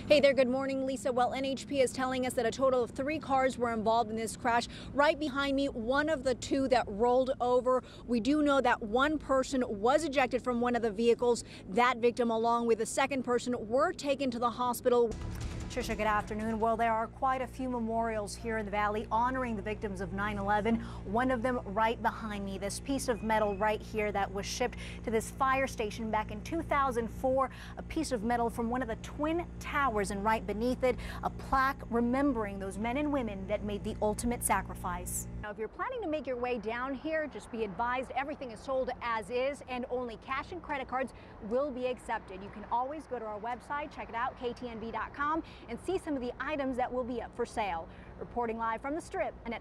Hey there, good morning, Lisa. Well, NHP is telling us that a total of 3 cars were involved in this crash. Right behind me, one of the 2 that rolled over. We do know that one person was ejected from one of the vehicles. That victim, along with the second person, were taken to the hospital. Trisha, good afternoon. Well, there are quite a few memorials here in the Valley honoring the victims of 9/11. One of them right behind me, this piece of metal right here that was shipped to this fire station back in 2004. A piece of metal from one of the twin towers, and right beneath it, a plaque remembering those men and women that made the ultimate sacrifice. Now, if you're planning to make your way down here, just be advised everything is sold as is and only cash and credit cards will be accepted. You can always go to our website, check it out, ktnv.com, and see some of the items that will be up for sale. Reporting live from the Strip, Annette,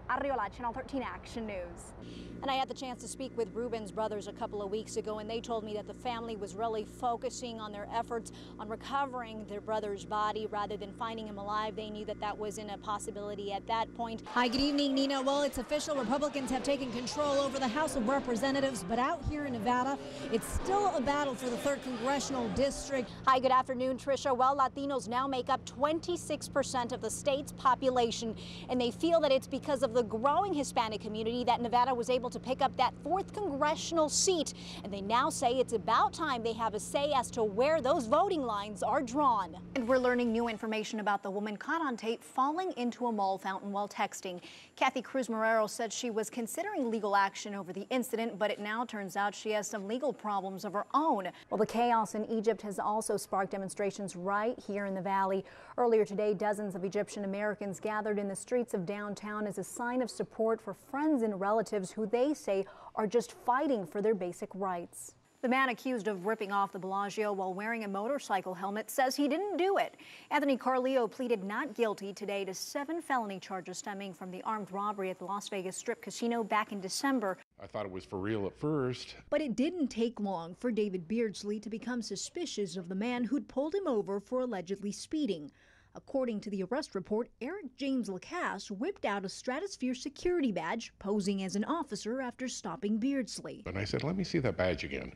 Channel 13 Action News. And I had the chance to speak with Ruben's brothers a couple of weeks ago, and they told me that the family was really focusing on their efforts on recovering their brother's body rather than finding him alive. They knew that that wasn't a possibility at that point. Hi, good evening, Nina. Well, it's official. Republicans have taken control over the House of Representatives, but out here in Nevada, it's still a battle for the 3rd Congressional District. Hi, good afternoon, Trisha. Well, Latinos now make up 26% of the state's population, and they feel that it's because of the growing Hispanic community that Nevada was able to pick up that 4th congressional seat. And they now say it's about time they have a say as to where those voting lines are drawn. And we're learning new information about the woman caught on tape falling into a mall fountain while texting. Kathy Cruz Marrero said she was considering legal action over the incident, but it now turns out she has some legal problems of her own. Well, the chaos in Egypt has also sparked demonstrations right here in the Valley. Earlier today, dozens of Egyptian Americans gathered in the streets of downtown as a sign of support for friends and relatives who they say are just fighting for their basic rights. The man accused of ripping off the Bellagio while wearing a motorcycle helmet says he didn't do it. Anthony Carleo pleaded not guilty today to 7 felony charges stemming from the armed robbery at the Las Vegas Strip Casino back in December. I thought it was for real at first. But it didn't take long for David Beardsley to become suspicious of the man who'd pulled him over for allegedly speeding. According to the arrest report, Eric James Lacasse whipped out a Stratosphere security badge, posing as an officer after stopping Beardsley. And I said, let me see that badge again.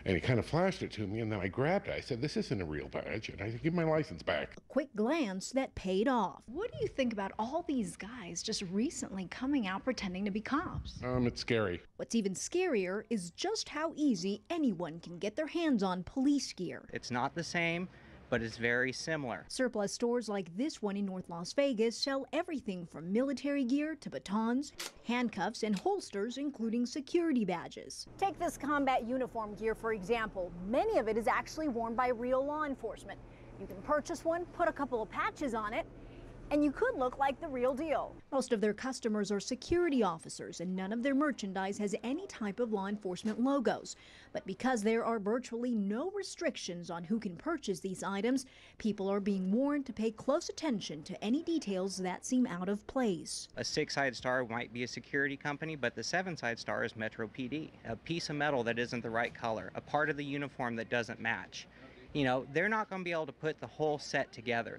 And he kind of flashed it to me, and then I grabbed it. I said, this isn't a real badge. And I said, give my license back. A quick glance that paid off. What do you think about all these guys just recently coming out pretending to be cops? It's scary. What's even scarier is just how easy anyone can get their hands on police gear. It's not the same, but it's very similar. Surplus stores like this one in North Las Vegas sell everything from military gear to batons, handcuffs, and holsters, including security badges. Take this combat uniform gear, for example. Many of it is actually worn by real law enforcement. You can purchase one, put a couple of patches on it, and you could look like the real deal. Most of their customers are security officers, and none of their merchandise has any type of law enforcement logos. But because there are virtually no restrictions on who can purchase these items, people are being warned to pay close attention to any details that seem out of place. A 6-side star might be a security company, but the 7-side star is Metro PD. A piece of metal that isn't the right color, a part of the uniform that doesn't match. You know, they're not going to be able to put the whole set together.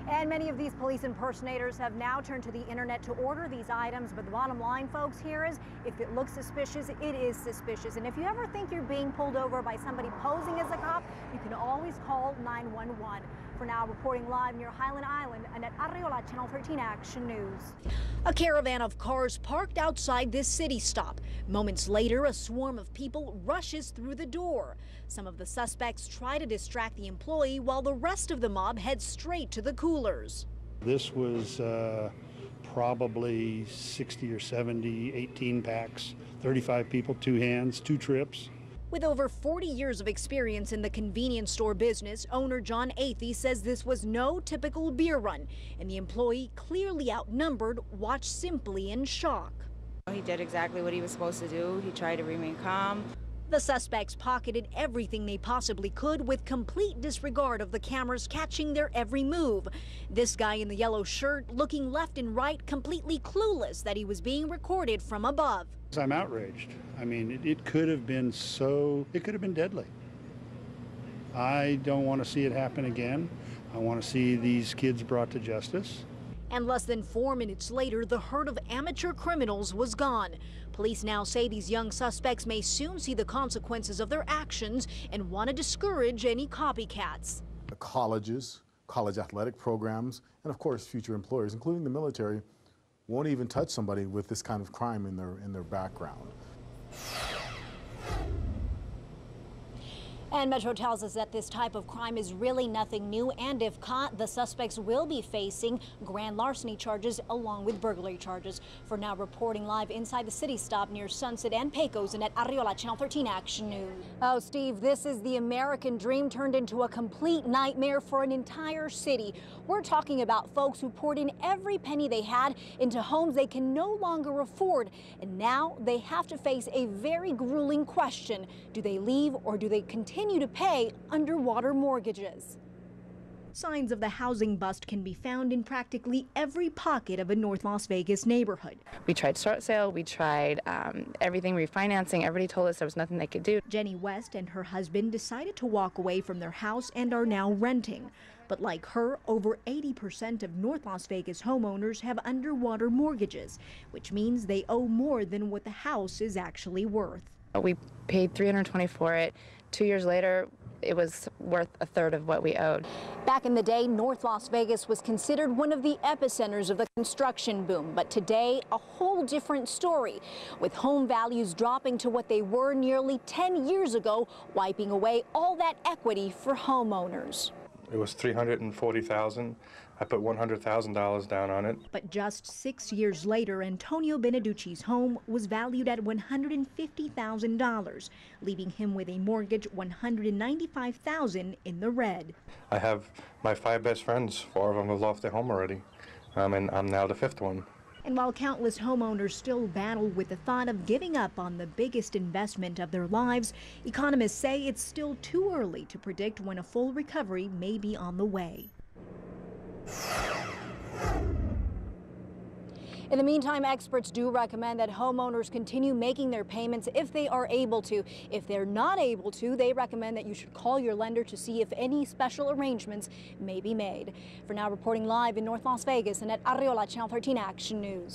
And many of these police impersonators have now turned to the internet to order these items. But the bottom line, folks, here is if it looks suspicious, it is suspicious. And if you ever think you're being pulled over by somebody posing as a cop, you can always call 911. For now, reporting live near Highland Island, Annette, Channel 13 Action News. A caravan of cars parked outside this city stop. Moments later, a swarm of people rushes through the door. Some of the suspects try to distract the employee while the rest of the mob heads straight to the coolers. This was probably 60 or 70, 18 packs, 35 people, 2 hands, 2 trips. With over 40 years of experience in the convenience store business, owner John Athey says this was no typical beer run, and the employee, clearly outnumbered, watched simply in shock. He did exactly what he was supposed to do. He tried to remain calm. The suspects pocketed everything they possibly could with complete disregard of the cameras catching their every move. This guy in the yellow shirt looking left and right, completely clueless that he was being recorded from above. I'm outraged. I mean, it could have been it could have been deadly. I don't want to see it happen again. I want to see these kids brought to justice. And less than 4 minutes later, the herd of amateur criminals was gone. Police now say these young suspects may soon see the consequences of their actions and want to discourage any copycats. The colleges, college athletic programs, and of course future employers, including the military, won't even touch somebody with this kind of crime in their background. And Metro tells us that this type of crime is really nothing new, and if caught, the suspects will be facing grand larceny charges along with burglary charges. For now, reporting live inside the city stop near Sunset and Pecos, Annette Arriola, Channel 13 Action News. Oh, Steve, this is the American dream turned into a complete nightmare for an entire city. We're talking about folks who poured in every penny they had into homes they can no longer afford, and now they have to face a very grueling question. Do they leave or do they continue to pay underwater mortgages? Signs of the housing bust can be found in practically every pocket of a North Las Vegas neighborhood. We tried short sale, we tried everything, refinancing. Everybody told us there was nothing they could do. Jenny West and her husband decided to walk away from their house and are now renting. But like her, over 80% of North Las Vegas homeowners have underwater mortgages, which means they owe more than what the house is actually worth. We paid $320 for it. 2 years later, it was worth a third of what we owed. Back in the day, North Las Vegas was considered one of the epicenters of the construction boom, but today a whole different story, with home values dropping to what they were nearly 10 years ago, wiping away all that equity for homeowners. It was $340,000. I put $100,000 down on it. But just 6 years later, Antonio Beneducci's home was valued at $150,000, leaving him with a mortgage $195,000 in the red. I have my 5 best friends, 4 of them have lost their home already, and I'm now the 5th one. And while countless homeowners still battle with the thought of giving up on the biggest investment of their lives, economists say it's still too early to predict when a full recovery may be on the way. In the meantime, experts do recommend that homeowners continue making their payments if they are able to. If they're not able to, they recommend that you should call your lender to see if any special arrangements may be made. For now, reporting live in North Las Vegas, Annette Arriola, Channel 13 Action News.